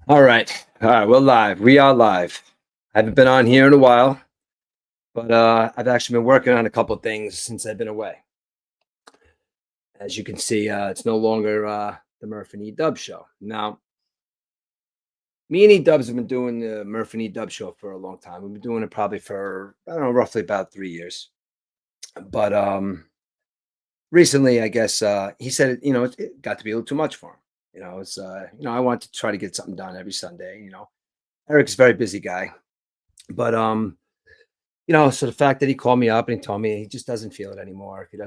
All right. All right. We're live. We are live. I haven't been on here in a while, but I've actually been working on a couple of things since I've been away. As you can see, it's no longer the Murph and E Dub show. Now, me and E Dubs have been doing the Murph and E Dub show for a long time. We've been doing it probably for, I don't know, roughly about 3 years. But recently, I guess he said, it got to be a little too much for him. I want to try to get something done every Sunday. Eric's a very busy guy, but so the fact that he called me up and he told me he just doesn't feel it anymore. He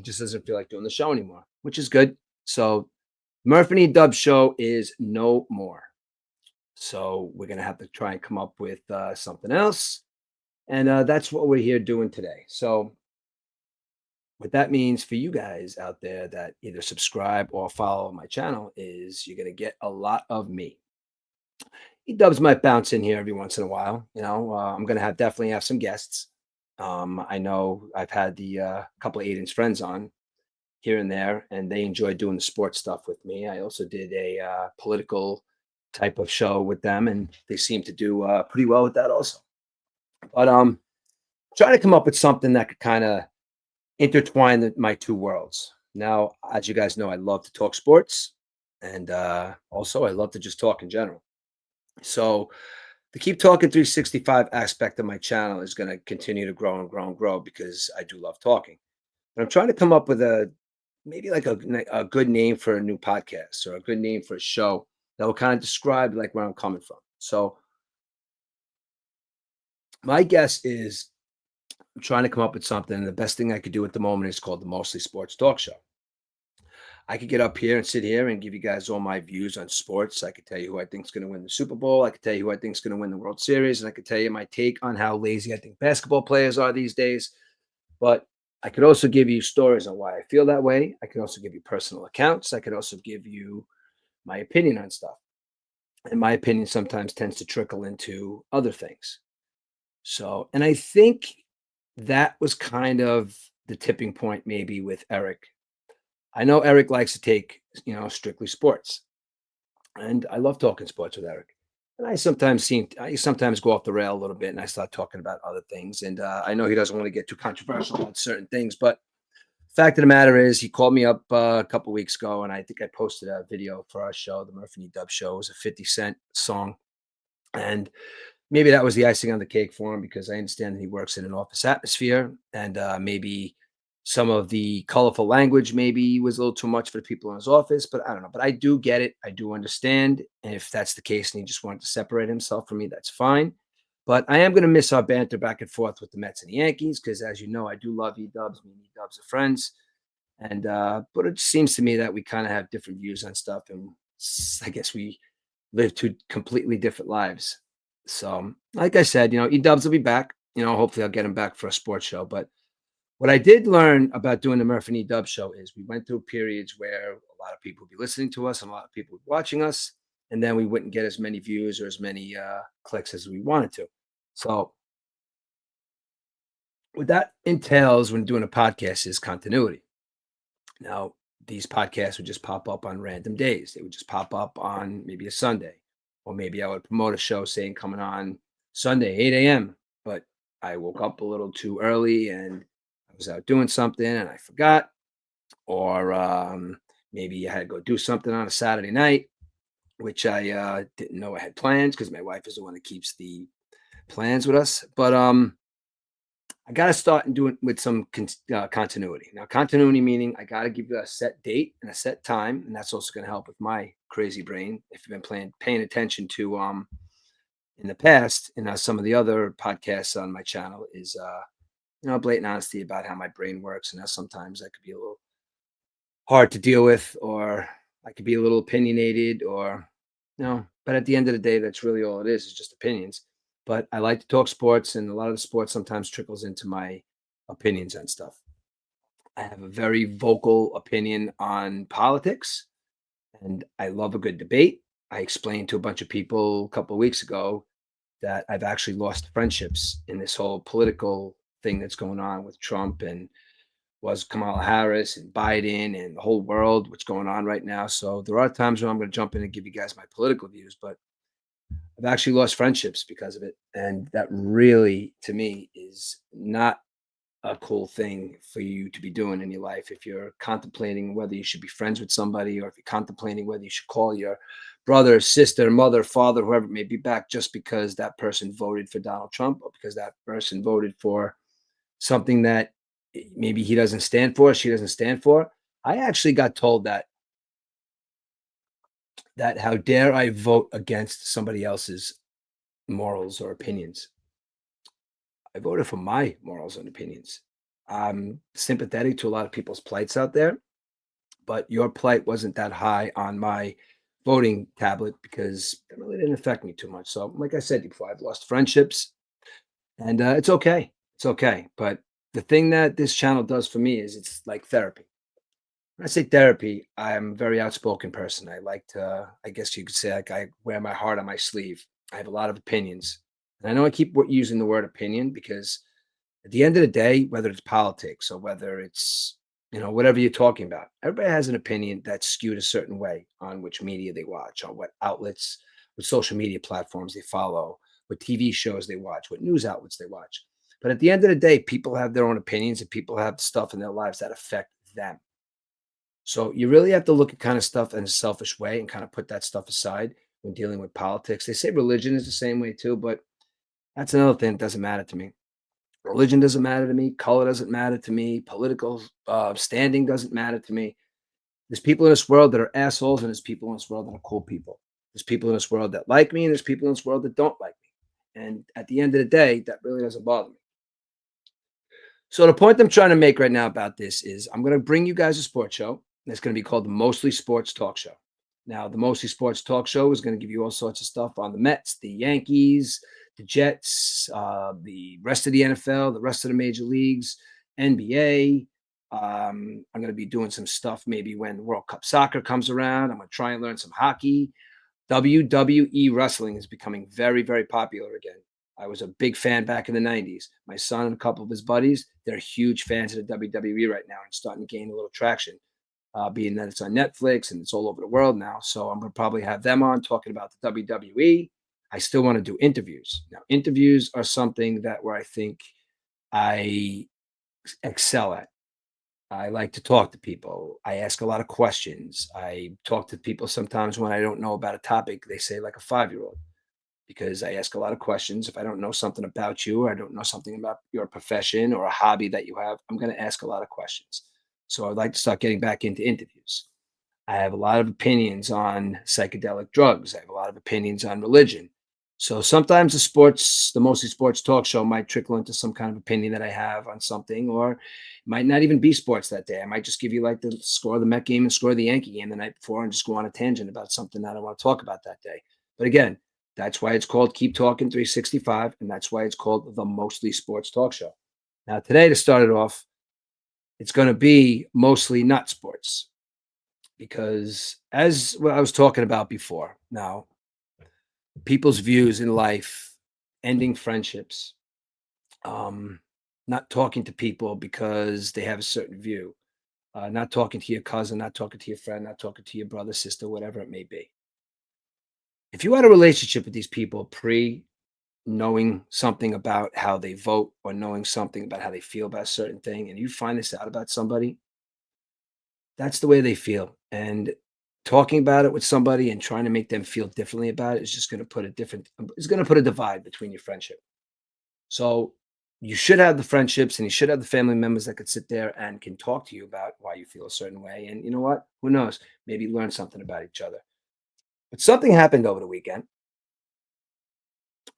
just doesn't feel like doing the show anymore, which is good. So Murph and E Dub show is no more. So we're gonna have to try and come up with something else, and that's what we're here doing today. So what that means for you guys out there that either subscribe or follow my channel is you're gonna get a lot of me. E Dubs might bounce in here every once in a while. I'm gonna have definitely have some guests. I know I've had the couple of Aiden's friends on here and there, and they enjoy doing the sports stuff with me. I also did a political type of show with them, and they seem to do pretty well with that also. But trying to come up with something that could kind of intertwine my two worlds. Now, as you guys know, I love to talk sports, and also I love to just talk in general. So the Keep Talking 365 aspect of my channel is going to continue to grow and grow and grow because I do love talking. But I'm trying to come up with maybe like a good name for a new podcast or a good name for a show that will kind of describe like where I'm coming from. So my guess is I'm trying to come up with something. The best thing I could do at the moment is called the Mostly Sports Talk Show. I could get up here and sit here and give you guys all my views on sports. I could tell you who I think is going to win the Super Bowl. I could tell you who I think is going to win the World Series. And I could tell you my take on how lazy I think basketball players are these days. But I could also give you stories on why I feel that way. I could also give you personal accounts. I could also give you my opinion on stuff. And my opinion sometimes tends to trickle into other things. So, and I think that was kind of the tipping point maybe with Eric. I know Eric likes to take, strictly sports. And I love talking sports with Eric. And I sometimes go off the rail a little bit and I start talking about other things. And I know he doesn't want to get too controversial about certain things, but fact of the matter is, he called me up a couple weeks ago, and I think I posted a video for our show, the Murphy and Dub Show. It was a 50 Cent song, and maybe that was the icing on the cake for him because I understand that he works in an office atmosphere, and maybe some of the colorful language maybe was a little too much for the people in his office. But I don't know. But I do get it. I do understand. And if that's the case, and he just wanted to separate himself from me, that's fine. But I am going to miss our banter back and forth with the Mets and the Yankees because, as you know, I do love E Dubs. Me and E Dubs are friends. And but it seems to me that we kind of have different views on stuff, and I guess we live two completely different lives. So, like I said, E Dubs will be back. Hopefully I'll get him back for a sports show. But what I did learn about doing the Murph and E Dub show is we went through periods where a lot of people would be listening to us and a lot of people would be watching us, and then we wouldn't get as many views or as many clicks as we wanted to. So, what that entails when doing a podcast is continuity. Now, these podcasts would just pop up on random days. They would just pop up on maybe a Sunday, or maybe I would promote a show saying coming on Sunday, 8 a.m. But I woke up a little too early and I was out doing something and I forgot, or maybe I had to go do something on a Saturday night, which I didn't know I had plans because my wife is the one that keeps the plans with us. But I got to start and do it with some continuity. Now, continuity meaning I got to give you a set date and a set time, and that's also going to help with my crazy brain. If you've been paying attention to in the past, and some of the other podcasts on my channel is blatant honesty about how my brain works, and how sometimes I could be a little hard to deal with, or I could be a little opinionated, or But at the end of the day, that's really all it is just opinions. But I like to talk sports, and a lot of the sports sometimes trickles into my opinions and stuff. I have a very vocal opinion on politics, and I love a good debate. I explained to a bunch of people a couple of weeks ago that I've actually lost friendships in this whole political thing that's going on with Trump and was Kamala Harris and Biden and the whole world, what's going on right now. So there are times when I'm going to jump in and give you guys my political views, but I've actually lost friendships because of it, and that really, to me, is not a cool thing for you to be doing in your life. If you're contemplating whether you should be friends with somebody, or if you're contemplating whether you should call your brother, sister, mother, father, whoever it may be back just because that person voted for Donald Trump, or because that person voted for something that maybe he doesn't stand for, she doesn't stand for. I actually got told that how dare I vote against somebody else's morals or opinions. I voted for my morals and opinions. I'm sympathetic to a lot of people's plights out there, but your plight wasn't that high on my voting tablet because it really didn't affect me too much. So, like I said before, I've lost friendships, and it's okay. It's okay. But the thing that this channel does for me is it's like therapy. When I say therapy, I'm a very outspoken person. I like to, I guess you could say, like I wear my heart on my sleeve. I have a lot of opinions. And I know I keep using the word opinion because at the end of the day, whether it's politics or whether it's, whatever you're talking about, everybody has an opinion that's skewed a certain way on which media they watch, on what outlets, what social media platforms they follow, what TV shows they watch, what news outlets they watch. But at the end of the day, people have their own opinions and people have stuff in their lives that affect them. So you really have to look at kind of stuff in a selfish way and kind of put that stuff aside when dealing with politics. They say religion is the same way too, but that's another thing that doesn't matter to me. Religion doesn't matter to me. Color doesn't matter to me. Political standing doesn't matter to me. There's people in this world that are assholes, and there's people in this world that are cool people. There's people in this world that like me, and there's people in this world that don't like me. And at the end of the day, that really doesn't bother me. So the point I'm trying to make right now about this is I'm going to bring you guys a sports show. It's going to be called the Mostly Sports Talk Show. Now, the Mostly Sports Talk Show is going to give you all sorts of stuff on the Mets, the Yankees, the Jets, the rest of the NFL, the rest of the major leagues, NBA. I'm going to be doing some stuff maybe when World Cup soccer comes around. I'm going to try and learn some hockey. WWE wrestling is becoming very, very popular again. I was a big fan back in the 90s. My son and a couple of his buddies, they're huge fans of the WWE right now and starting to gain a little traction, being that it's on Netflix and it's all over the world now. So I'm going to probably have them on talking about the WWE. I still want to do interviews. Now, interviews are something that where I think I excel at. I like to talk to people. I ask a lot of questions. I talk to people sometimes when I don't know about a topic, they say like a 5-year-old, because I ask a lot of questions. If I don't know something about you, or I don't know something about your profession or a hobby that you have, I'm going to ask a lot of questions. So I'd like to start getting back into interviews. I have a lot of opinions on psychedelic drugs. I have a lot of opinions on religion. So sometimes the mostly sports talk show might trickle into some kind of opinion that I have on something, or it might not even be sports that day. I might just give you like the score of the Met game and score of the Yankee game the night before and just go on a tangent about something that I want to talk about that day. But again, that's why it's called Keep Talking 365, and that's why it's called the Mostly Sports Talk Show. Now, today, to start it off, it's going to be mostly not sports because as what I was talking about before, now people's views in life, ending friendships, um, not talking to people because they have a certain view, not talking to your cousin, not talking to your friend, not talking to your brother, sister, whatever it may be. If you had a relationship with these people pre knowing something about how they vote or knowing something about how they feel about a certain thing, and you find this out about somebody, that's the way they feel. And talking about it with somebody and trying to make them feel differently about it is just going to put a it's going to put a divide between your friendship. So you should have the friendships and you should have the family members that could sit there and can talk to you about why you feel a certain way. And you know what? Who knows? Maybe learn something about each other. But something happened over the weekend.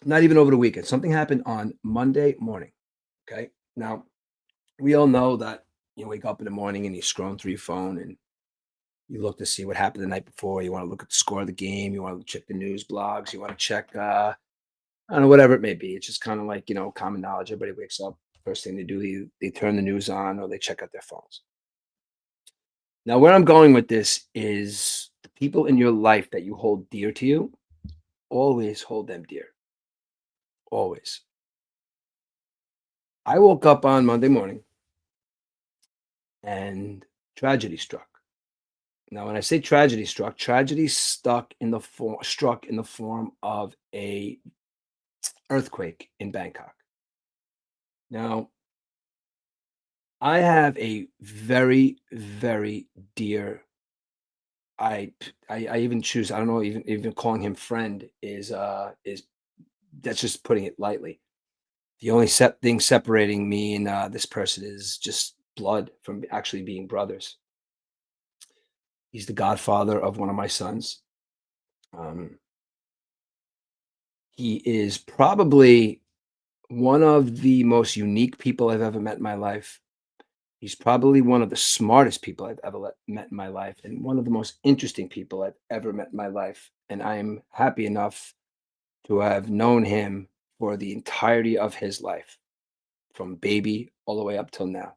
Not even over the weekend. Something happened on Monday morning. Okay. Now, we all know that you wake up in the morning and you're scrolling through your phone and you look to see what happened the night before. You want to look at the score of the game. You want to check the news blogs. You want to check, I don't know, whatever it may be. It's just kind of like, common knowledge. Everybody wakes up. First thing they do, they turn the news on or they check out their phones. Now, where I'm going with this is the people in your life that you hold dear to you, always hold them dear. Always. I woke up on Monday morning and tragedy struck. Now, when I say tragedy struck, tragedy struck in the form of a earthquake in Bangkok. Now, I have a very, very dear. I even choose. I don't know. Even calling him friend is that's just putting it lightly. The only thing separating me and this person is just blood from actually being brothers. He's the godfather of one of my sons. Um, he is probably one of the most unique people I've ever met in my life. He's probably one of the smartest people I've ever met in my life, and one of the most interesting people I've ever met in my life. And I'm happy enough to have known him for the entirety of his life, from baby all the way up till now.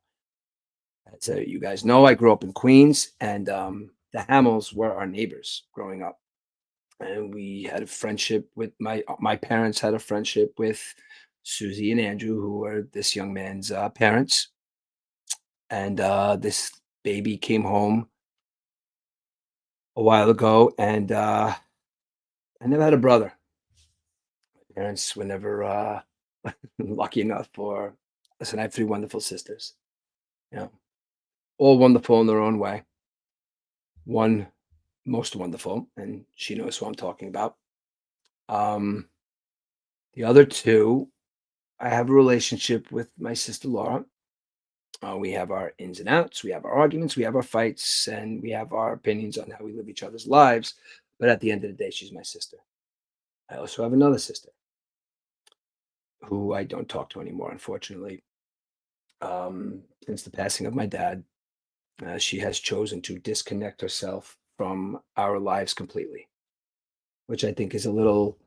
As you guys know, I grew up in Queens, and the Hamels were our neighbors growing up. And we had a friendship with my parents had a friendship with Susie and Andrew, who were this young man's parents. And this baby came home a while ago, and I never had a brother. My parents were never lucky enough for. Listen, I have three wonderful sisters. You know, all wonderful in their own way. One most wonderful, and she knows who I'm talking about. Um, the other two, I have a relationship with my sister Laura. We have our ins and outs, we have our arguments, we have our fights, and we have our opinions on how we live each other's lives. But at the end of the day, she's my sister. I also have another sister who I don't talk to anymore, unfortunately. Since the passing of my dad, she has chosen to disconnect herself from our lives completely, which I think is a little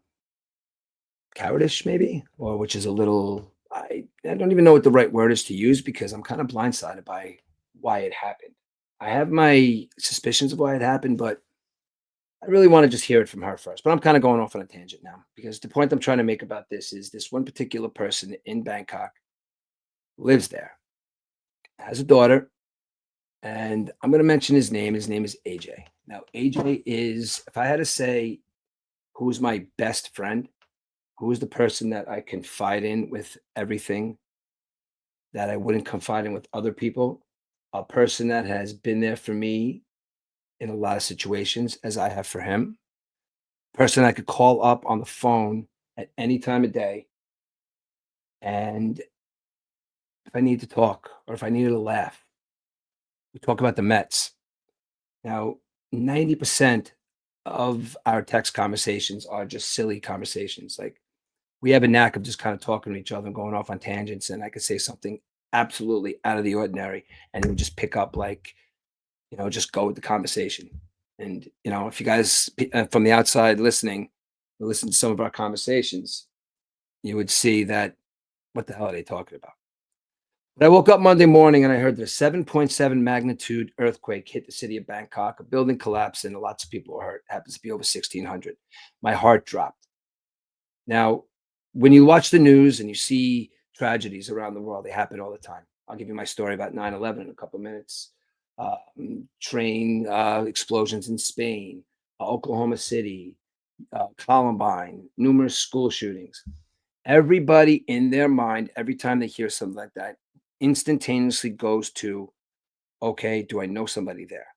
cowardice, maybe, or which is a little, I don't even know what the right word is to use because I'm kind of blindsided by why it happened. I have my suspicions of why it happened, but I really want to just hear it from her first. But I'm kind of going off on a tangent now because the point I'm trying to make about this is this one particular person in Bangkok lives there, has a daughter, and I'm going to mention his name. His name is AJ. Now, AJ is, if I had to say who's my best friend, who is the person that I confide in with everything that I wouldn't confide in with other people, a person that has been there for me in a lot of situations as I have for him, person I could call up on the phone at any time of day. And if I need to talk or if I needed to laugh, we talk about the Mets. Now, 90% of our text conversations are just silly conversations. Like we have a knack of just kind of talking to each other and going off on tangents. And I could say something absolutely out of the ordinary and it would just pick up like, just go with the conversation. And, if you guys from the outside listening, listen to some of our conversations, you would see that what the hell are they talking about? But I woke up Monday morning and I heard the 7.7 magnitude earthquake hit the city of Bangkok. A building collapsed and lots of people were hurt. It happens to be over 1,600. My heart dropped. Now, when you watch the news and you see tragedies around the world, they happen all the time. I'll give you my story about 9/11 in a couple of minutes. Train explosions in Spain, Oklahoma City, Columbine, numerous school shootings. Everybody in their mind, every time they hear something like that, instantaneously goes to, okay, do I know somebody there?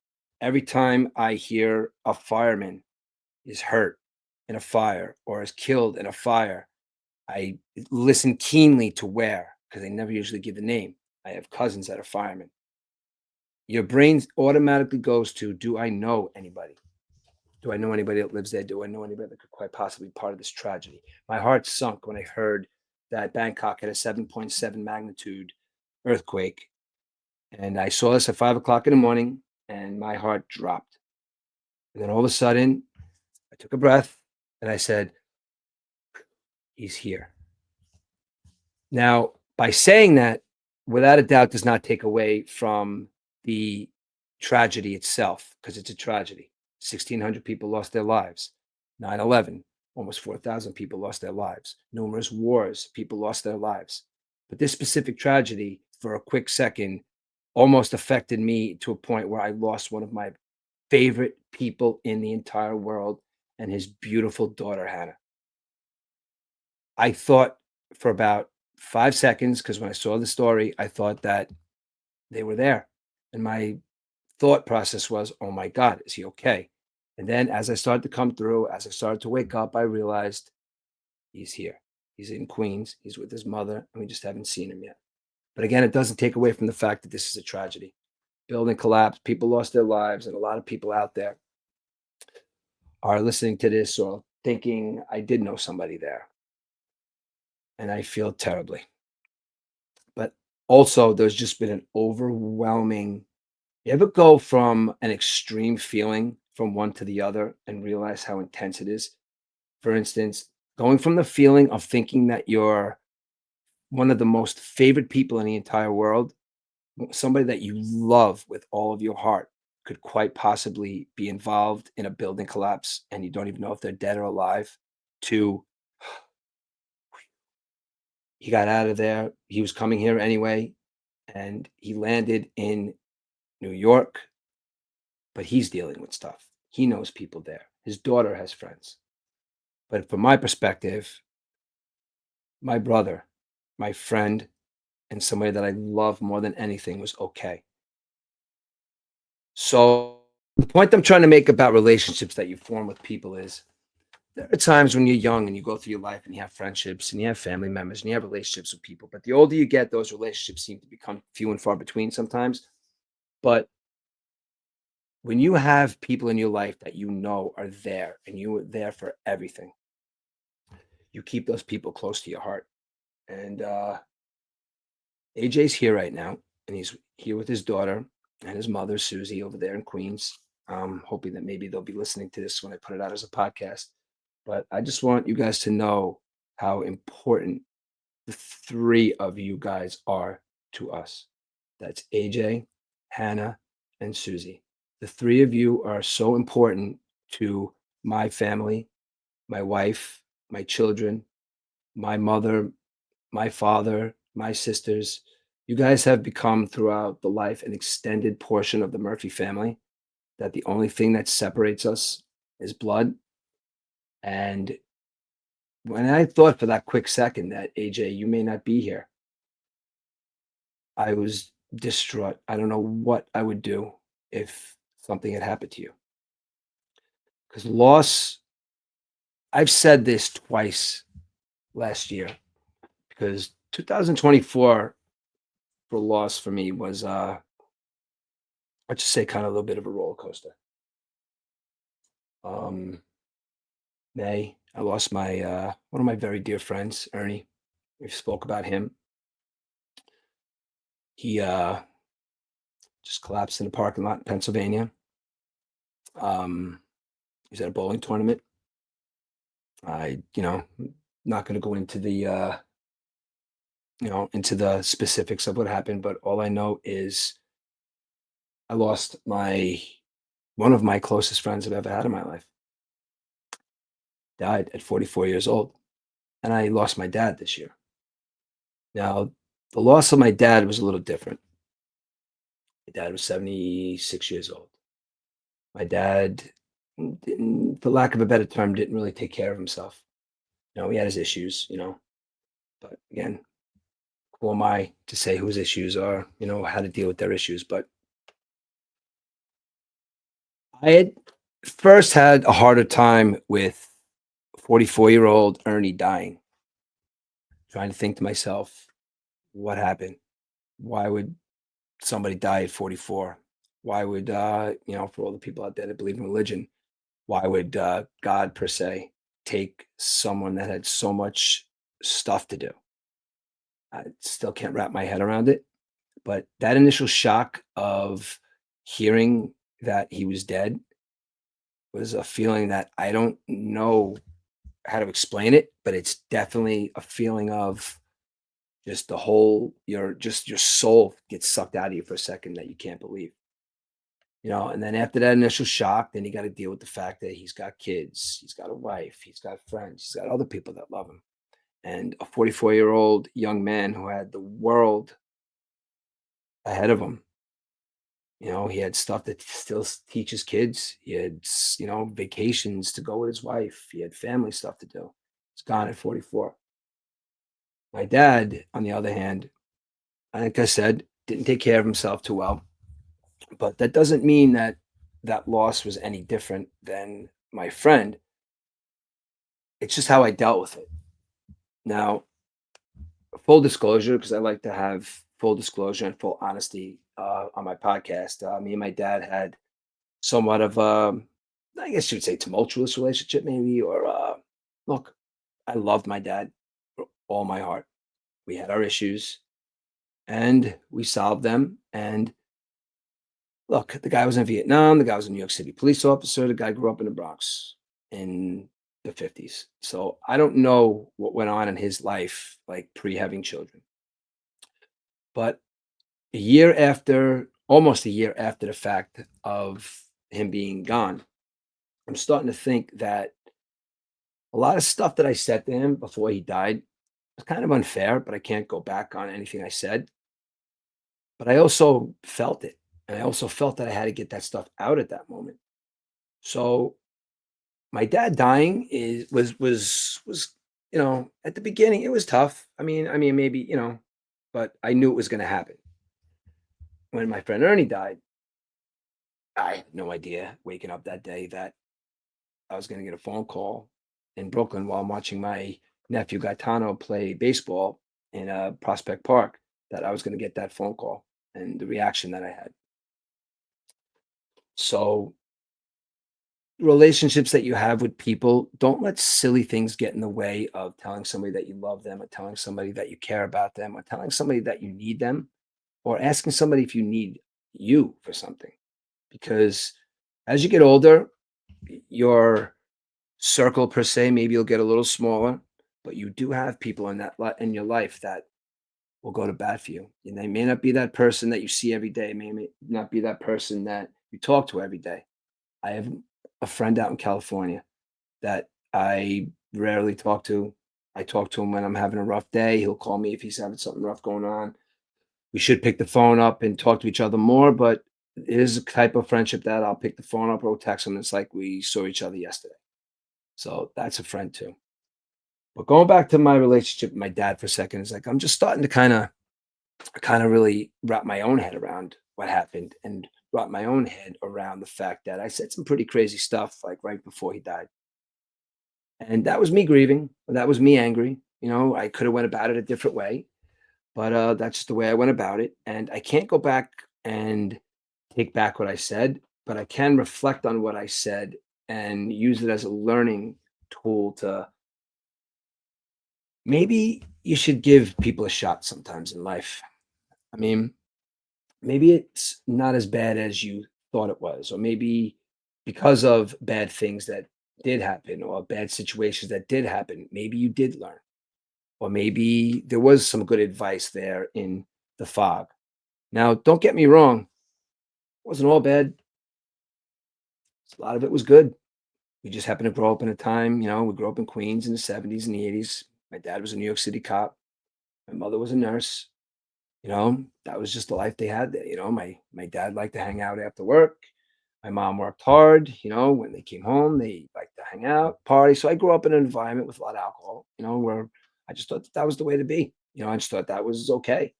Every time I hear a fireman is hurt in a fire or is killed in a fire, I listen keenly to where, because they never usually give the name. I have cousins that are firemen. Your brain automatically goes to, do I know anybody? Do I know anybody that lives there? Do I know anybody that could quite possibly be part of this tragedy? My heart sunk when I heard that Bangkok had a 7.7 magnitude earthquake. And I saw this at 5 o'clock in the morning and my heart dropped. And then all of a sudden, I took a breath and I said, he's here. Now, by saying that, without a doubt, does not take away from the tragedy itself, because it's a tragedy. 1,600 people lost their lives. 9/11, almost 4,000 people lost their lives. Numerous wars, people lost their lives. But this specific tragedy, for a quick second, almost affected me to a point where I lost one of my favorite people in the entire world and his beautiful daughter, Hannah. I thought for about 5 seconds, because when I saw the story, I thought that they were there, and my thought process was, "Oh my god, is he okay?" And then as I started to come through, as I started to wake up, I realized he's here. He's in Queens, he's with his mother, and we just haven't seen him yet. But again, it doesn't take away from the fact that this is a tragedy. Building collapsed, people lost their lives, and a lot of people out there are listening to this or thinking, "I did know somebody there," and I feel terribly. But also, there's just been an overwhelming. You ever go from an extreme feeling from one to the other and realize how intense it is? For instance, going from the feeling of thinking that you're one of the most favorite people in the entire world, somebody that you love with all of your heart, could quite possibly be involved in a building collapse and you don't even know if they're dead or alive, to he got out of there. He was coming here anyway, and he landed in New York, but he's dealing with stuff. He knows people there. His daughter has friends. But from my perspective, my brother, my friend, and somebody that I love more than anything was okay. So the point I'm trying to make about relationships that you form with people is there are times when you're young and you go through your life and you have friendships and you have family members and you have relationships with people. But the older you get, those relationships seem to become few and far between sometimes. But when you have people in your life that you know are there and you are there for everything, you keep those people close to your heart. And AJ's here right now, and he's here with his daughter and his mother, Susie, over there in Queens. Hoping that maybe they'll be listening to this when I put it out as a podcast. But I just want you guys to know how important the three of you guys are to us. That's AJ, Hannah, and Susie. The three of you are so important to my family, my wife, my children, my mother, my father, my sisters. You guys have become throughout the life an extended portion of the Murphy family, that the only thing that separates us is blood. And when I thought for that quick second that AJ, you may not be here, I was distraught. I don't know what I would do if something had happened to you. Because loss, I've said this twice last year, because 2024 for loss for me was, let's just say, kind of a little bit of a roller coaster. Um, May, I lost my one of my very dear friends, Ernie. We spoke about him. He just collapsed in a parking lot in Pennsylvania. Um, he was at a bowling tournament. Not going to go into the into the specifics of what happened, but all I know is I lost my one of my closest friends I've ever had in my life. Died at 44 years old, and I lost my dad this year. Now, the loss of my dad was a little different. My dad was 76 years old. My dad, didn't, for lack of a better term, didn't really take care of himself. He had his issues, but again, who am I to say whose issues are, how to deal with their issues? But I had first had a harder time with 44-year-old Ernie dying, trying to think to myself, what happened? Why would somebody die at 44? Why would, for all the people out there that believe in religion, why would God, per se, take someone that had so much stuff to do? I still can't wrap my head around it. But that initial shock of hearing that he was dead was a feeling that I don't know how to explain it, but it's definitely a feeling of just your soul gets sucked out of you for a second that you can't believe. And then after that initial shock, then you got to deal with the fact that he's got kids, he's got a wife, he's got friends, he's got other people that love him. And a 44-year-old young man who had the world ahead of him He had stuff that still teaches kids. He had, vacations to go with his wife. He had family stuff to do. He's gone at 44. My dad, on the other hand, like I said, didn't take care of himself too well. But that doesn't mean that that loss was any different than my friend. It's just how I dealt with it. Now, full disclosure, because I like to have full disclosure and full honesty on my podcast. Me and my dad had somewhat of I guess you'd say tumultuous relationship, maybe. Or look, I loved my dad with all my heart. We had our issues, and we solved them. And look, the guy was in Vietnam. The guy was a New York City police officer. The guy grew up in the Bronx in the 50s. So I don't know what went on in his life, like pre having children. But almost a year after the fact of him being gone, I'm starting to think that a lot of stuff that I said to him before he died was kind of unfair, but I can't go back on anything I said. But I also felt it. And I also felt that I had to get that stuff out at that moment. So my dad dying was at the beginning it was tough. I mean maybe, but I knew it was gonna happen. When my friend Ernie died, I had no idea waking up that day that I was gonna get a phone call in Brooklyn while I'm watching my nephew Gaetano play baseball in Prospect Park, that I was gonna get that phone call and the reaction that I had. So relationships that you have with people, don't let silly things get in the way of telling somebody that you love them, or telling somebody that you care about them, or telling somebody that you need them, or asking somebody if you need you for something. Because as you get older, your circle per se, maybe you'll get a little smaller, but you do have people in your life that will go to bat for you. And they may not be that person that you see every day, may not be that person that you talk to every day. I have a friend out in California that I rarely talk to. I talk to him when I'm having a rough day. He'll call me if he's having something rough going on. We should pick the phone up and talk to each other more, but it is a type of friendship that I'll pick the phone up or text him. It's like we saw each other yesterday. So that's a friend too. But going back to my relationship with my dad for a second, is like I'm just starting to kind of really wrap my own head around what happened, and wrap my own head around the fact that I said some pretty crazy stuff like right before he died. And that was me grieving. That was me angry. I could have went about it a different way, but that's just the way I went about it. And I can't go back and take back what I said, but I can reflect on what I said and use it as a learning tool to maybe you should give people a shot sometimes in life. I mean, maybe it's not as bad as you thought it was, or maybe because of bad things that did happen, or bad situations that did happen, maybe you did learn, or maybe there was some good advice there in the fog. Now, don't get me wrong, it wasn't all bad. A lot of it was good. We just happened to grow up in a time, we grew up in Queens in the 70s and the 80s. My dad was a New York City cop. My mother was a nurse. That was just the life they had there. My dad liked to hang out after work. My mom worked hard. When they came home, they liked to hang out, party. So I grew up in an environment with a lot of alcohol, where I just thought that was the way to be. I just thought that was okay.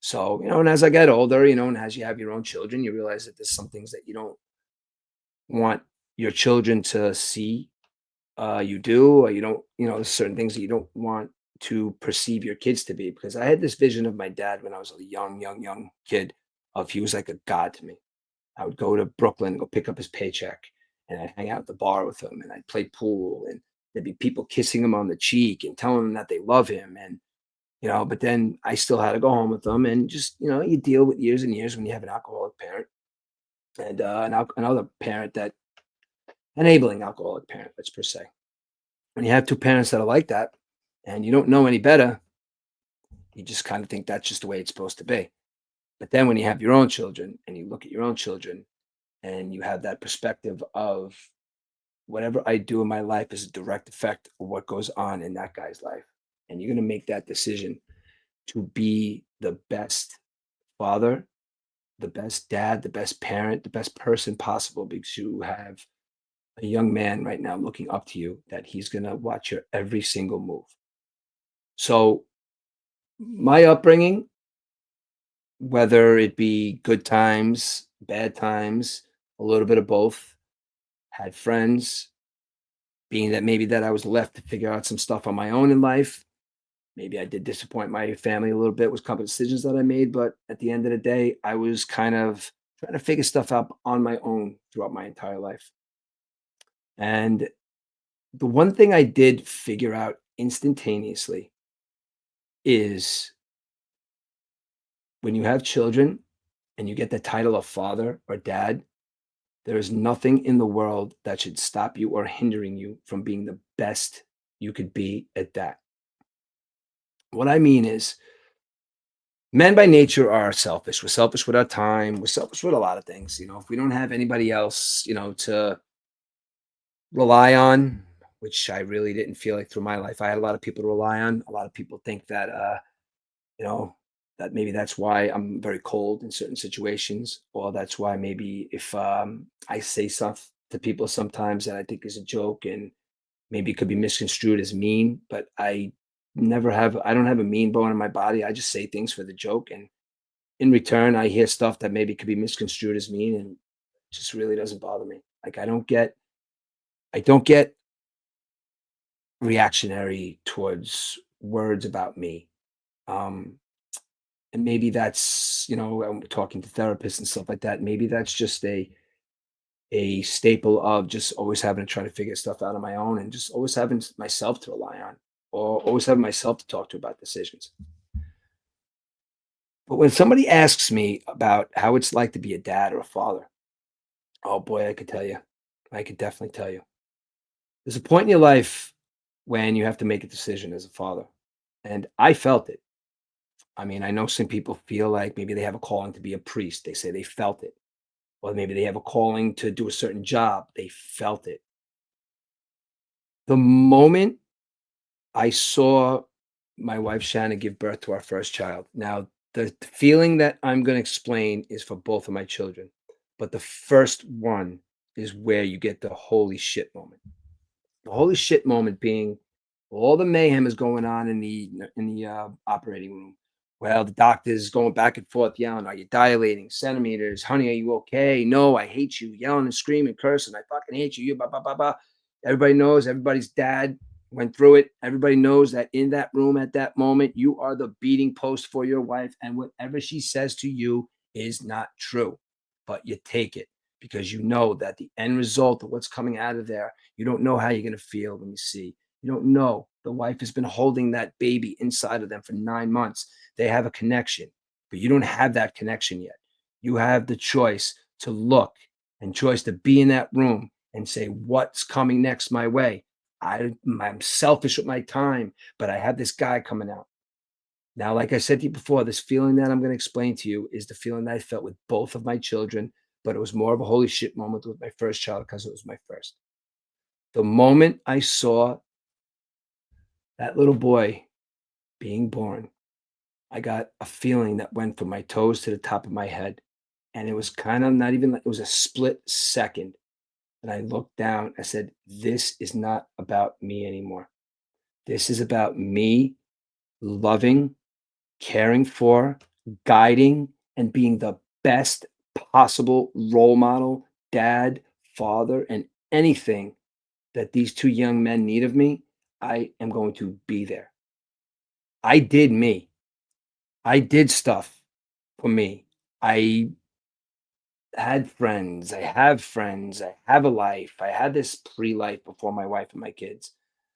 So, and as I get older, and as you have your own children, you realize that there's some things that you don't want your children to see you do, or you don't, there's certain things that you don't want to perceive your kids to be. Because I had this vision of my dad when I was a young kid, of he was like a god to me. I would go to Brooklyn, go pick up his paycheck, and I'd hang out at the bar with him, and I'd play pool, and there'd be people kissing him on the cheek and telling him that they love him. And, but then I still had to go home with them, and just, you deal with years and years when you have an alcoholic parent, and another parent that enabling alcoholic parent, let's per se. When you have two parents that are like that, and you don't know any better, you just kind of think that's just the way it's supposed to be. But then when you have your own children, and you look at your own children, and you have that perspective of whatever I do in my life is a direct effect of what goes on in that guy's life. And you're going to make that decision to be the best father, the best dad, the best parent, the best person possible because you have a young man right now looking up to you that he's going to watch your every single move. So, my upbringing, whether it be good times, bad times, a little bit of both, had friends, being that maybe that I was left to figure out some stuff on my own in life. Maybe I did disappoint my family a little bit with couple decisions that I made, but at the end of the day, I was kind of trying to figure stuff out on my own throughout my entire life. And the one thing I did figure out instantaneously is when you have children and you get the title of father or dad, there is nothing in the world that should stop you or hindering you from being the best you could be at that. What I mean is, men by nature are selfish. We're selfish with our time. We're selfish with a lot of things. If we don't have anybody else, to rely on, which I really didn't feel like through my life, I had a lot of people to rely on. A lot of people think that, you know, that maybe that's why I'm very cold in certain situations, or that's why maybe if I say stuff to people sometimes that I think is a joke and maybe it could be misconstrued as mean, but I don't have a mean bone in my body. I just say things for the joke. And in return, I hear stuff that maybe could be misconstrued as mean and just really doesn't bother me. Like I don't get reactionary towards words about me. Um, and maybe that's, I'm talking to therapists and stuff like that. Maybe that's just a staple of just always having to try to figure stuff out on my own and just always having myself to rely on or always having myself to talk to about decisions. But when somebody asks me about how it's like to be a dad or a father, oh boy, I could tell you. I could definitely tell you. There's a point in your life when you have to make a decision as a father. And I felt it. I mean, I know some people feel like maybe they have a calling to be a priest. They say they felt it. Or maybe they have a calling to do a certain job. They felt it. The moment I saw my wife Shannon give birth to our first child. Now, the feeling that I'm going to explain is for both of my children, but the first one is where you get the holy shit moment. The holy shit moment being all the mayhem is going on in the operating room. Well, the doctor's going back and forth yelling, "Are you dilating centimeters? Honey, are you okay? No, I hate you." Yelling and screaming, cursing, "I fucking hate you." You blah blah blah blah. Everybody knows. Everybody's dad went through it. Everybody knows that in that room at that moment, you are the beating post for your wife, and whatever she says to you is not true. But you take it because you know that the end result of what's coming out of there, you don't know how you're going to feel when you see. You don't know. The wife has been holding that baby inside of them for 9 months. They have a connection, but you don't have that connection yet. You have the choice to look and choice to be in that room and say, what's coming next my way? I'm selfish with my time, but I have this guy coming out. Now, like I said to you before, this feeling that I'm going to explain to you is the feeling that I felt with both of my children, but it was more of a holy shit moment with my first child because it was my first. The moment I saw that little boy being born, I got a feeling that went from my toes to the top of my head. And it was kind of not even like it was a split second. And I looked down, I said, "This is not about me anymore. This is about me loving, caring for, guiding, and being the best possible role model, dad, father, and anything that these two young men need of me. I am going to be there." I did me. I did stuff for me. I had friends. I have friends. I have a life. I had this pre-life before my wife and my kids.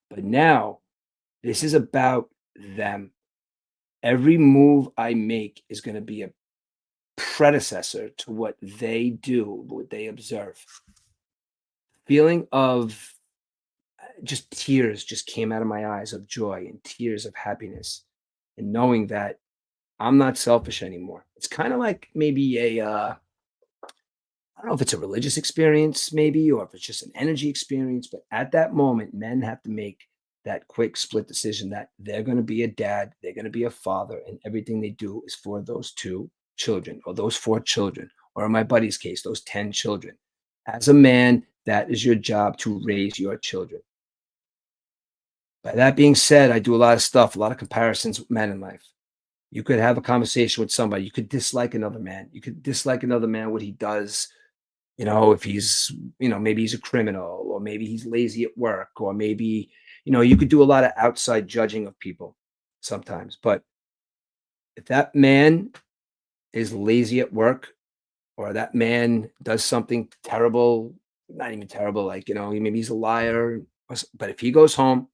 But now this is about them. Every move I make is going to be a predecessor to what they do, what they observe. Feeling of just tears just came out of my eyes of joy and tears of happiness and knowing that I'm not selfish anymore. It's kind of like maybe I don't know if it's a religious experience, maybe, or if it's just an energy experience, but at that moment, men have to make that quick split decision that they're going to be a dad, they're going to be a father, and everything they do is for those two. children, or those 4 children, or in my buddy's case, those 10 children. As a man, that is your job to raise your children. By that being said, I do a lot of stuff, a lot of comparisons with men in life. You could have a conversation with somebody. You could dislike another man. You could dislike another man, what he does, if he's, maybe he's a criminal, or maybe he's lazy at work, or maybe, you could do a lot of outside judging of people sometimes. But if that man is lazy at work, or that man does something terrible, not even terrible, like, maybe he's a liar, but if he goes home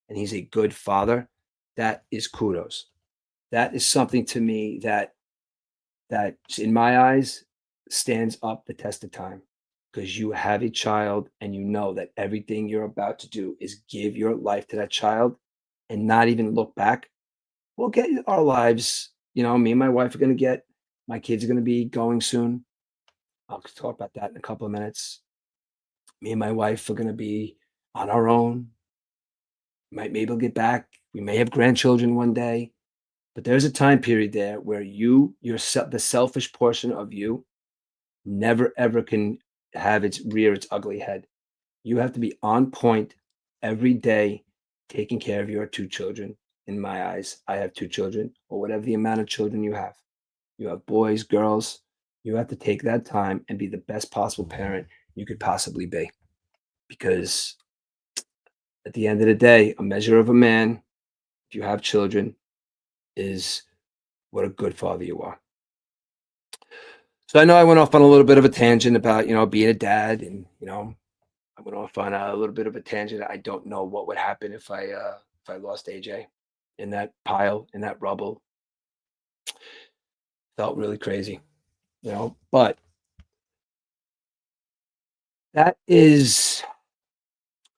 and he's a good father, that is kudos. That is something to me that in my eyes stands up the test of time, because you have a child and you know that everything you're about to do is give your life to that child and not even look back. We'll get our lives, me and my wife are going to get, my kids are going to be going soon. I'll talk about that in a couple of minutes. Me and my wife are going to be on our own. Maybe we'll get back. We may have grandchildren one day, but there's a time period there where the selfish portion of you never ever can have its ugly head. You have to be on point every day, taking care of your 2 children. In my eyes, I have 2 children, or whatever the amount of children you have. You have boys, girls. You have to take that time and be the best possible parent you could possibly be. Because at the end of the day, a measure of a man, if you have children, is what a good father you are. So I know I went off on a little bit of a tangent about, being a dad, and, I went off on a little bit of a tangent. I don't know what would happen if I lost AJ in that pile, in that rubble. Felt really crazy, but that is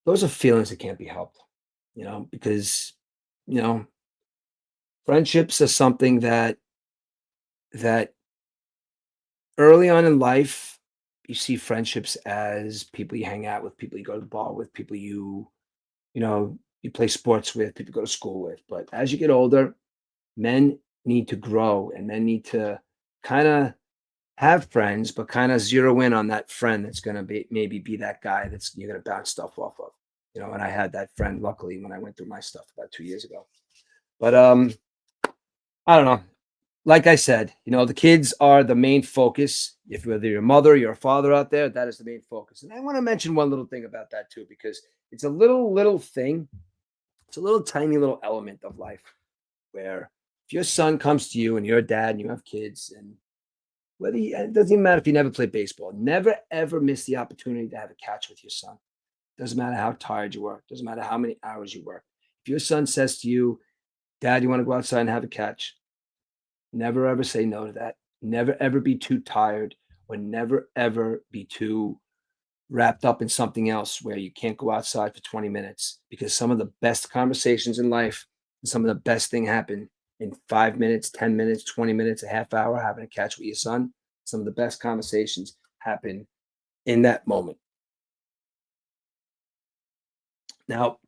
those are feelings that can't be helped, because, you know, friendships are something that early on in life, you see friendships as people you hang out with, people you go to the bar with, people you play sports with, people you go to school with. But as you get older, men need to grow, and men need to kind of have friends, but kind of zero in on that friend that's going to be that guy that's you're going to bounce stuff off of. And I had that friend luckily when I went through my stuff about 2 years ago. But I don't know. Like I said, the kids are the main focus. If whether you're a mother, you're a father out there, that is the main focus. And I want to mention one little thing about that too, because it's a little thing. It's a little tiny little element of life where if your son comes to you and you're a dad and you have kids, and it doesn't even matter if you never played baseball, never ever miss the opportunity to have a catch with your son. Doesn't matter how tired you work, doesn't matter how many hours you work. If your son says to you, Dad, you want to go outside and have a catch? Never ever say no to that. Never ever be too tired, or never ever be too wrapped up in something else where you can't go outside for 20 minutes, because some of the best conversations in life and some of the best thing happen in 5 minutes, 10 minutes, 20 minutes, a half hour having a catch with your son. Some of the best conversations happen in that moment. Now,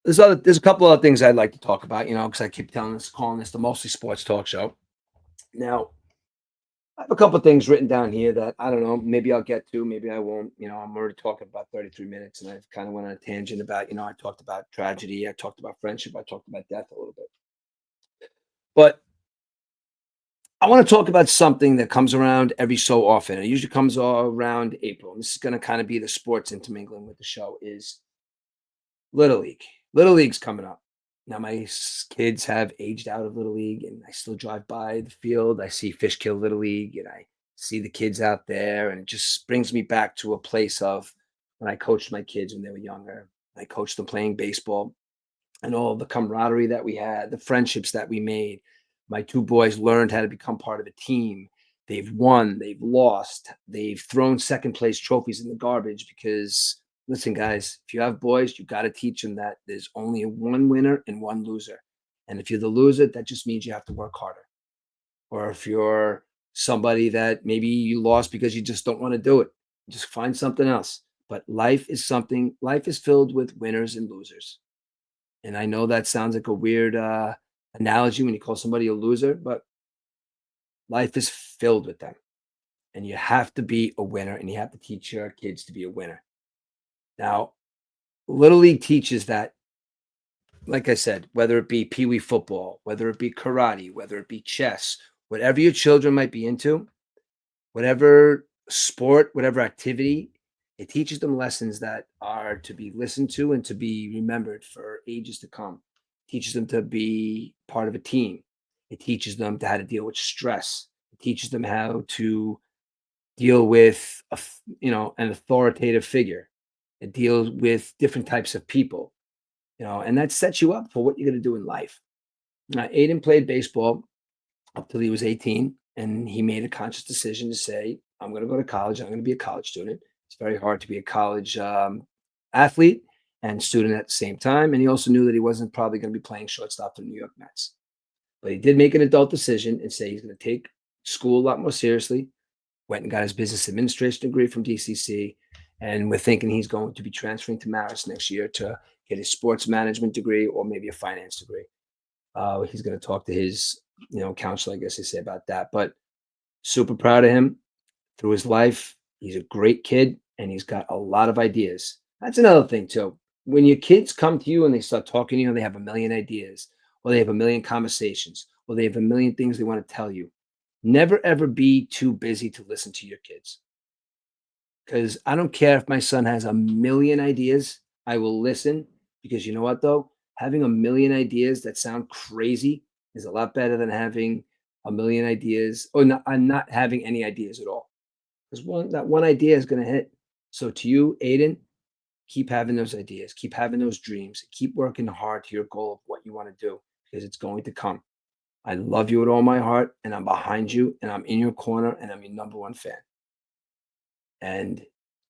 there's a couple other things I'd like to talk about, because I keep calling this the mostly sports talk show. Now, I have a couple of things written down here that I don't know. Maybe I'll get to, maybe I won't. I'm already talking about 33 minutes, and I've kind of went on a tangent about, I talked about tragedy, I talked about friendship, I talked about death a little bit. But I want to talk about something that comes around every so often. It usually comes around April. And this is going to kind of be the sports intermingling with the show. Is Little League. Little League's coming up. Now my kids have aged out of Little League, and I still drive by the field. I see Fishkill Little League, and I see the kids out there, and it just brings me back to a place of when I coached my kids when they were younger. I coached them playing baseball, and all the camaraderie that we had, the friendships that we made. My 2 boys learned how to become part of a team. They've won, they've lost, they've thrown second place trophies in the garbage because, listen, guys, if you have boys, you got to teach them that there's only one winner and one loser. And if you're the loser, that just means you have to work harder. Or if you're somebody that maybe you lost because you just don't want to do it, just find something else. But life is filled with winners and losers. And I know that sounds like a weird analogy when you call somebody a loser, but Life is filled with them, and you have to be a winner, and you have to teach your kids to be a winner. Now, Little League teaches that, like I said, whether it be pee wee football, whether it be karate, whether it be chess, whatever your children might be into, whatever sport, whatever activity, it teaches them lessons that are to be listened to and to be remembered for ages to come. It teaches them to be part of a team. It teaches them how to deal with stress. It teaches them how to deal with an authoritative figure. It deals with different types of people, and that sets you up for what you're going to do in life. Aiden played baseball up till he was 18, and he made a conscious decision to say, I'm going to go to college. I'm going to be a college student. It's very hard to be a college athlete and student at the same time. And he also knew that he wasn't probably going to be playing shortstop for the New York Mets. But he did make an adult decision and say he's going to take school a lot more seriously. Went and got his business administration degree from DCC. And we're thinking he's going to be transferring to Marist next year to get his sports management degree or maybe a finance degree. He's going to talk to his, counselor, I guess they say about that. But super proud of him through his life. He's a great kid and he's got a lot of ideas. That's another thing too. When your kids come to you and they start talking to you and they have a million ideas, or they have a million conversations, or they have a million things they want to tell you, never ever be too busy to listen to your kids. Because I don't care if my son has a million ideas, I will listen. Because you know what, though? Having a million ideas that sound crazy is a lot better than having a million ideas or not having any ideas at all. Because that one idea is going to hit. So to you, Aiden, keep having those ideas, keep having those dreams, keep working hard to your goal of what you want to do because it's going to come. I love you with all my heart, and I'm behind you, and I'm in your corner, and I'm your number one fan. And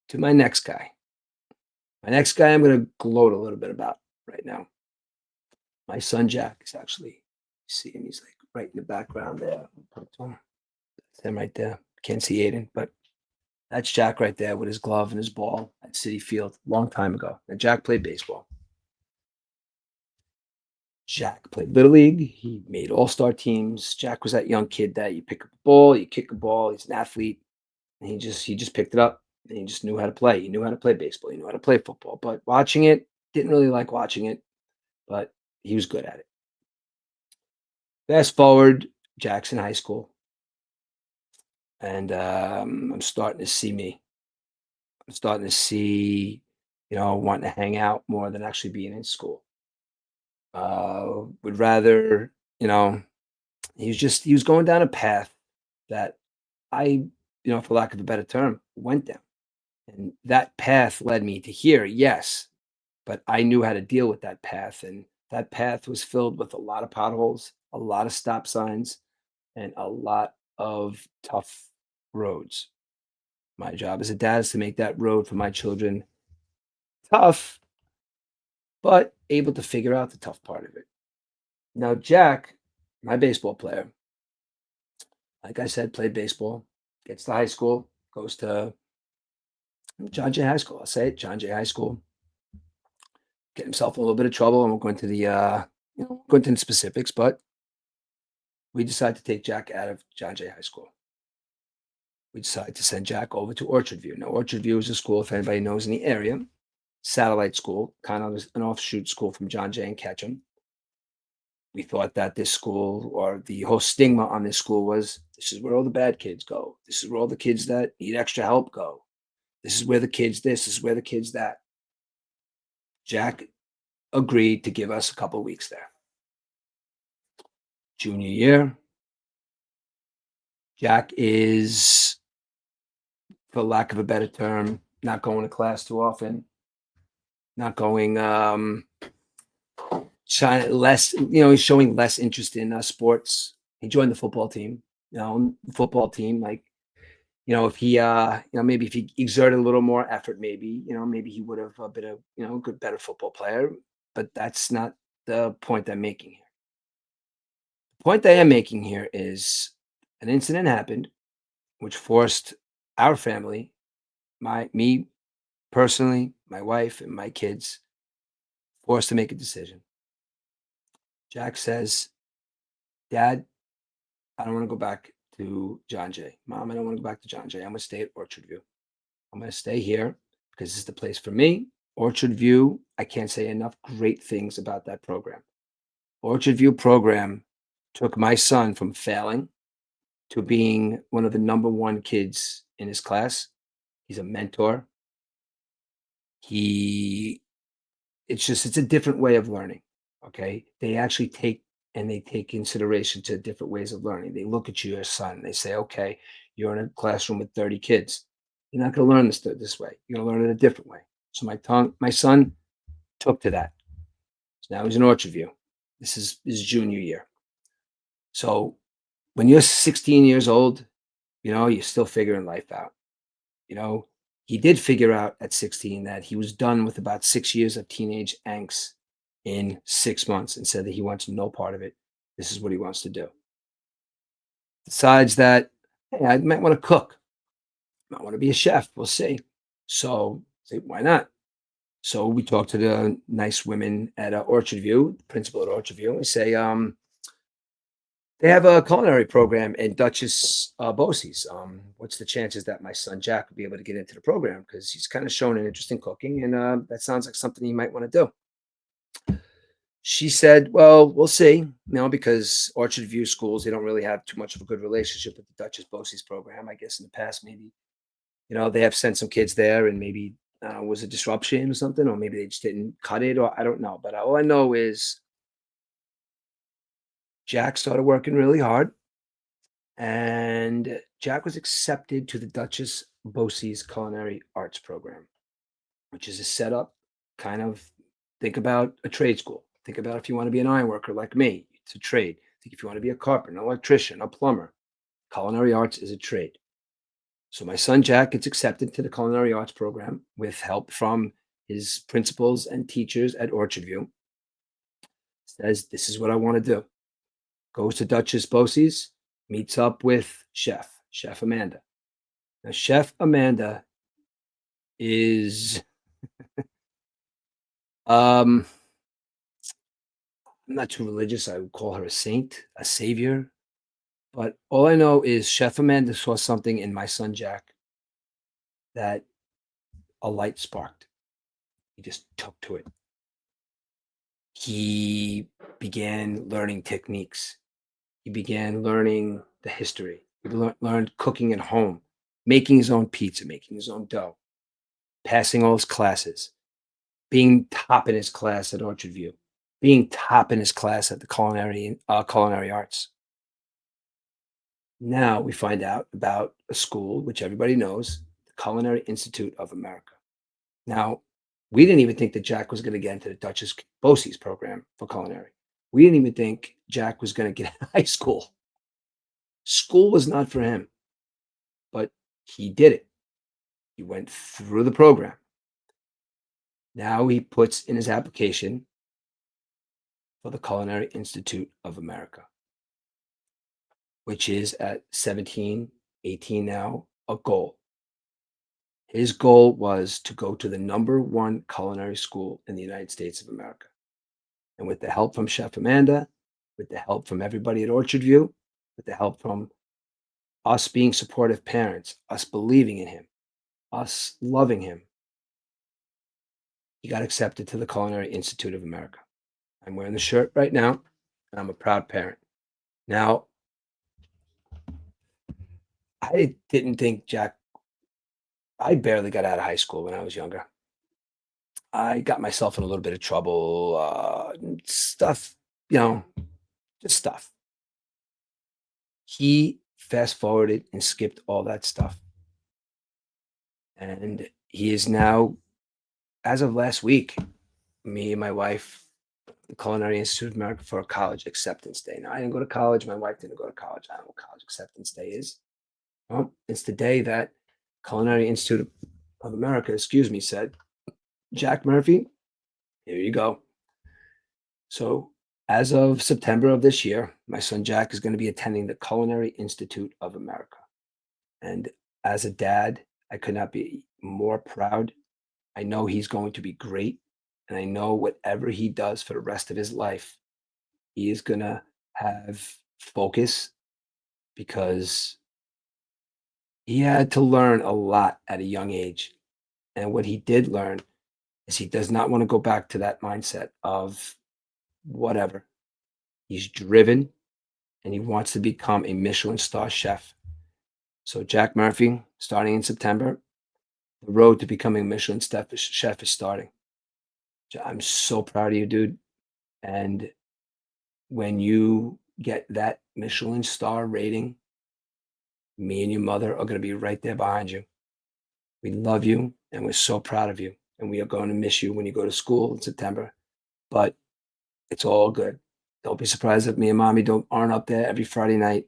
to my next guy, I'm going to gloat a little bit about right now. My son Jack is actually, see him, he's like right in the background there. That's him right there. Can't see Aiden, but that's Jack right there with his glove and his ball at City Field long time ago. Now, Jack played baseball. Jack played Little League. He made all-star teams. Jack was that young kid that you pick up a ball, you kick a ball. He's an athlete, and he just picked it up and he just knew how to play. He knew how to play baseball. He knew how to play football. But watching it, didn't really like watching it, but he was good at it. Fast forward, Jackson High School, and I'm starting to see me. I'm starting to see, wanting to hang out more than actually being in school. Would rather, you know, he was going down a path that I, for lack of a better term, went down. And that path led me to here, yes, but I knew how to deal with that path. And that path was filled with a lot of potholes, a lot of stop signs, and a lot of tough roads. My job as a dad is to make that road for my children tough, but able to figure out the tough part of it. Now, Jack, my baseball player, like I said, played baseball, gets to high school, goes to John Jay High School. I'll say it, John Jay High School. Get himself in a little bit of trouble. I won't go into go into the specifics, but we decided to take Jack out of John Jay High School. We decided to send Jack over to Orchard View. Now, Orchard View is a school, if anybody knows in the area, satellite school, kind of an offshoot school from John Jay and Ketchum. We thought that this school, or the whole stigma on this school, was this is where all the bad kids go. This is where all the kids that need extra help go. This is where the kids this is where the kids that. Jack agreed to give us a couple of weeks there. Junior year, Jack is, for lack of a better term, not going to class too often, not going, he's showing less interest in sports. He joined the football team, the football team, like, if he, maybe if he exerted a little more effort, maybe he would have been a good, better football player. But that's not the point I'm making here. The point I am making here is an incident happened which forced our family, me personally, my wife and my kids, forced to make a decision. Jack says, Dad, I don't want to go back to John Jay. Mom, I don't want to go back to John Jay. I'm going to stay at Orchard View. I'm going to stay here because this is the place for me. Orchard View, I can't say enough great things about that program. Orchard View program took my son from failing to being one of the number one kids in his class. He's a mentor. He it's a different way of learning. Okay. They actually take consideration to different ways of learning. They look at you, your son, they say, okay, you're in a classroom with 30 kids. You're not going to learn this way. You're going to learn it a different way. So my son took to that. So now he's in Orchard View. This is his junior year. So when you're 16 years old, you're still figuring life out. You know, he did figure out at 16 that he was done with about 6 years of teenage angst in 6 months and said that he wants no part of it. This is what he wants to do. Decides that, hey, I might want to cook. I want to be a chef. We'll see. So, say, why not? So we talked to the nice women at Orchard View, the principal at Orchard View, and we say, they have a culinary program in Dutchess, Bosse's. What's the chances that my son Jack would be able to get into the program? Because he's kind of shown an interest in cooking, and that sounds like something he might want to do. She said, "Well, we'll see, because Orchard View schools, they don't really have too much of a good relationship with the Dutchess Bosse's program. I guess in the past, maybe, they have sent some kids there and maybe was a disruption or something, or maybe they just didn't cut it, or I don't know. But all I know is Jack started working really hard. And Jack was accepted to the Duchess Bosse's Culinary Arts Program, which is a setup kind of think about a trade school. Think about if you want to be an iron worker like me, it's a trade. Think if you want to be a carpenter, an electrician, a plumber. Culinary arts is a trade. So my son Jack gets accepted to the Culinary Arts Program with help from his principals and teachers at Orchard View. Says, this is what I want to do. Goes to Duchess Bosse's, meets up with Chef Amanda. Now, Chef Amanda is, I'm not too religious. I would call her a saint, a savior. But all I know is Chef Amanda saw something in my son Jack that a light sparked. He just took to it. He began learning techniques. He began learning the history. He learned cooking at home, making his own pizza, making his own dough, passing all his classes, being top in his class at Orchard View, being top in his class at the culinary arts. Now we find out about a school which everybody knows, the Culinary Institute of America. Now, we didn't even think that Jack was going to get into the Duchess Bosse's program for culinary. We didn't even think Jack was going to get out of high school. School was not for him, but he did it. He went through the program. Now he puts in his application for the Culinary Institute of America, which is at 17, 18 now, a goal. His goal was to go to the number one culinary school in the United States of America. And with the help from Chef Amanda, with the help from everybody at Orchard View, with the help from us being supportive parents, us believing in him, us loving him, he got accepted to the Culinary Institute of America. I'm wearing the shirt right now, and I'm a proud parent. Now, I didn't think Jack, I barely got out of high school when I was younger. I got myself in a little bit of trouble, stuff, you know, just stuff. He fast forwarded and skipped all that stuff. And he is now, as of last week, me and my wife, the Culinary Institute of America for a college acceptance day. Now, I didn't go to college. My wife didn't go to college. I don't know what college acceptance day is. Well, it's the day that Culinary Institute of America, said, Jack Murphy, here you go. So, as of September of this year, my son Jack is going to be attending the Culinary Institute of America. And as a dad, I could not be more proud. I know he's going to be great. And I know whatever he does for the rest of his life, he is going to have focus because he had to learn a lot at a young age. And what he did learn is he does not want to go back to that mindset of whatever. He's driven and he wants to become a Michelin star chef. So, Jack Murphy, starting in September, the road to becoming a Michelin chef is starting. I'm so proud of you, dude. And when you get that Michelin star rating, me and your mother are going to be right there behind you. We love you and we're so proud of you. And we are going to miss you when you go to school in September. But it's all good. Don't be surprised if me and mommy aren't up there every Friday night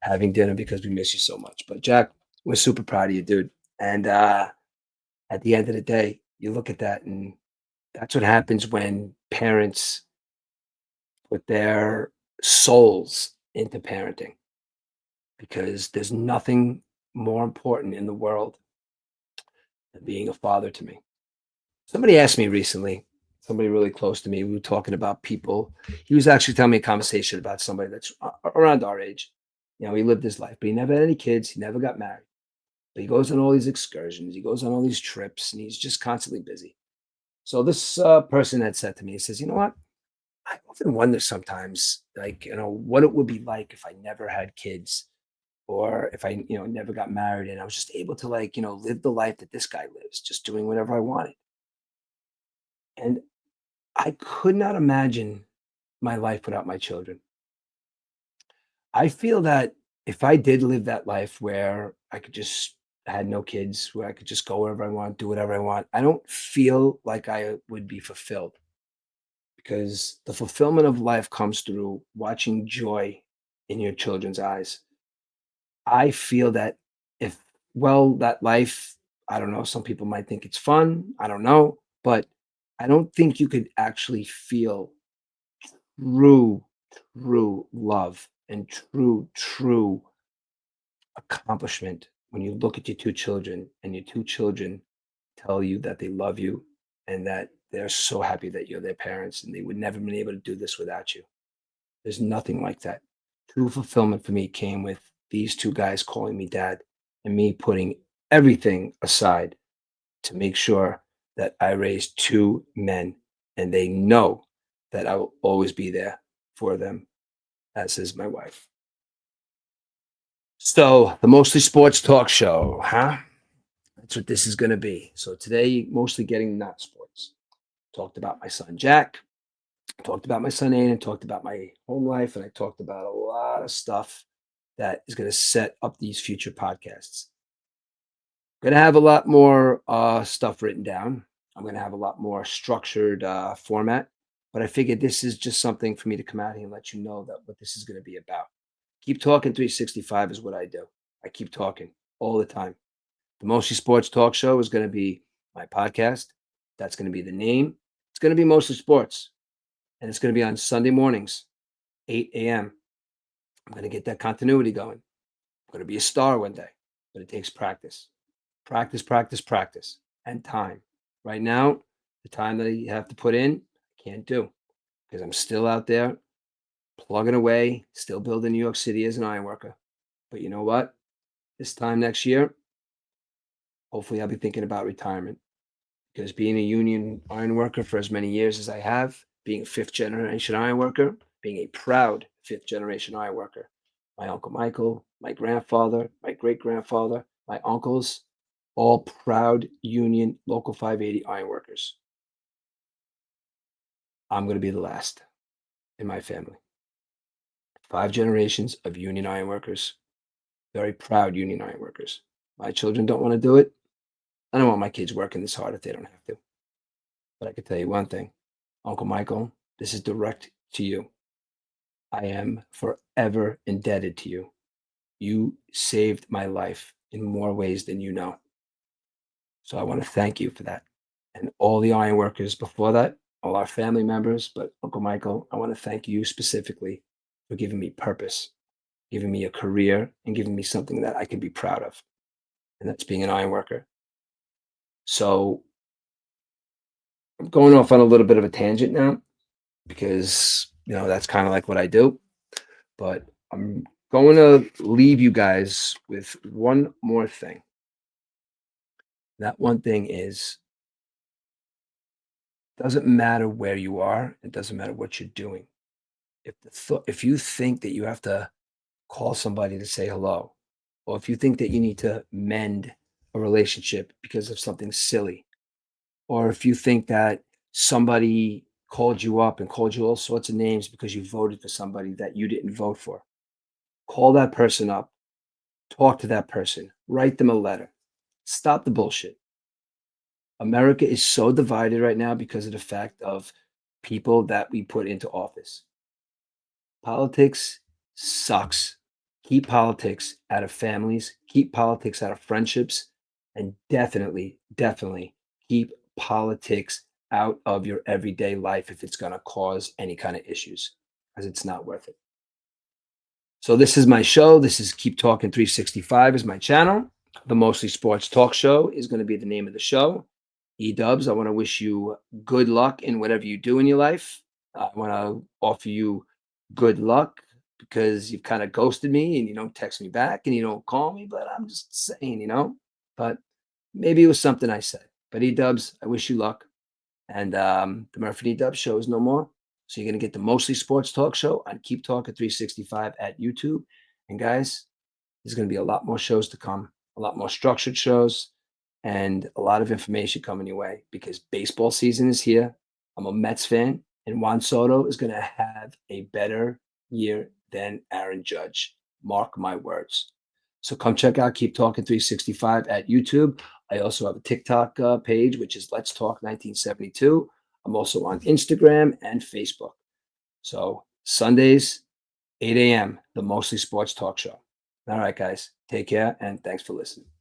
having dinner because we miss you so much. But Jack, we're super proud of you, dude. And at the end of the day, you look at that, and that's what happens when parents put their souls into parenting, because there's nothing more important in the world than being a father to me. Somebody asked me recently, somebody really close to me, we were talking about people. He was actually telling me a conversation about somebody that's around our age. He lived his life, but he never had any kids. He never got married. But he goes on all these excursions. He goes on all these trips, and he's just constantly busy. So this person had said to me, he says, "You know what? I often wonder sometimes, like, what it would be like if I never had kids, or if I, never got married, and I was just able to, like, live the life that this guy lives, just doing whatever I wanted." And I could not imagine my life without my children. I feel that if I did live that life where I could just had no kids, where I could just go wherever I want, do whatever I want, I don't feel like I would be fulfilled, because the fulfillment of life comes through watching joy in your children's eyes. I feel that if, well, that life, I don't know, some people might think it's fun, I don't know, but I don't think you could actually feel true, true love and true accomplishment when you look at your two children and your two children tell you that they love you and that they're so happy that you're their parents and they would never been able to do this without you. There's nothing like that. True fulfillment for me came with these two guys calling me dad and me putting everything aside to make sure that I raised two men and they know that I will always be there for them, as is my wife. So, the Mostly Sports Talk Show, huh? That's what this is going to be. So, today, mostly getting not sports. Talked about my son Jack, talked about my son Aiden, talked about my home life, and I talked about a lot of stuff that is going to set up these future podcasts. Going to have a lot more stuff written down. I'm going to have a lot more structured format, but I figured this is just something for me to come out here and let you know that what this is going to be about. Keep talking 365 is what I do. I keep talking all the time. The Mostly Sports Talk Show is going to be my podcast. That's going to be the name. It's going to be Mostly Sports, and it's going to be on Sunday mornings, 8 a.m. I'm going to get that continuity going. I'm going to be a star one day, but it takes practice. Practice, practice, practice, and time. Right now, the time that I have to put in, I can't do, because I'm still out there plugging away, still building New York City as an iron worker. But you know what? This time next year, hopefully I'll be thinking about retirement, because being a union iron worker for as many years as I have, being a fifth generation iron worker, being a proud fifth generation iron worker, my uncle Michael, my grandfather, my great grandfather, my uncles, all proud union local 580 iron workers. I'm going to be the last in my family. 5 generations of union iron workers, very proud union iron workers. My children don't want to do it. I don't want my kids working this hard if they don't have to. But I can tell you one thing, Uncle Michael, this is direct to you. I am forever indebted to you. You saved my life in more ways than you know. So I want to thank you for that. And all the iron workers before that, all our family members, but Uncle Michael, I want to thank you specifically for giving me purpose, giving me a career, and giving me something that I can be proud of. And that's being an iron worker. So I'm going off on a little bit of a tangent now, because that's kind of like what I do. But I'm Going to leave you guys with one more thing. That one thing is, doesn't matter where you are, it doesn't matter what you're doing. If you think that you have to call somebody to say hello, or if you think that you need to mend a relationship because of something silly, or if you think that somebody called you up and called you all sorts of names because you voted for somebody that you didn't vote for, call that person up, talk to that person, write them a letter. Stop the bullshit. America is so divided right now because of the fact of people that we put into office. Politics sucks. Keep politics out of families, keep politics out of friendships, and definitely keep politics out of your everyday life if it's going to cause any kind of issues, because it's not worth it. So this is my show. This is Keep Talking 365 is my channel. The Mostly Sports Talk Show is going to be the name of the show. E-dubs, I want to wish you good luck in whatever you do in your life. I want to offer you good luck because you've kind of ghosted me and you don't text me back and you don't call me, but I'm just saying. But maybe it was something I said. But E-dubs, I wish you luck. And the Murphy E-dubs show is no more. So you're going to get the Mostly Sports Talk Show on Keep Talking 365 at YouTube. And guys, there's going to be a lot more shows to come, a lot more structured shows, and a lot of information coming your way because baseball season is here. I'm a Mets fan, and Juan Soto is going to have a better year than Aaron Judge. Mark my words. So come check out Keep Talking 365 at YouTube. I also have a TikTok page, which is Let's Talk 1972. I'm also on Instagram and Facebook. So Sundays, 8 a.m., the Mostly Sports Talk Show. All right, guys, take care and thanks for listening.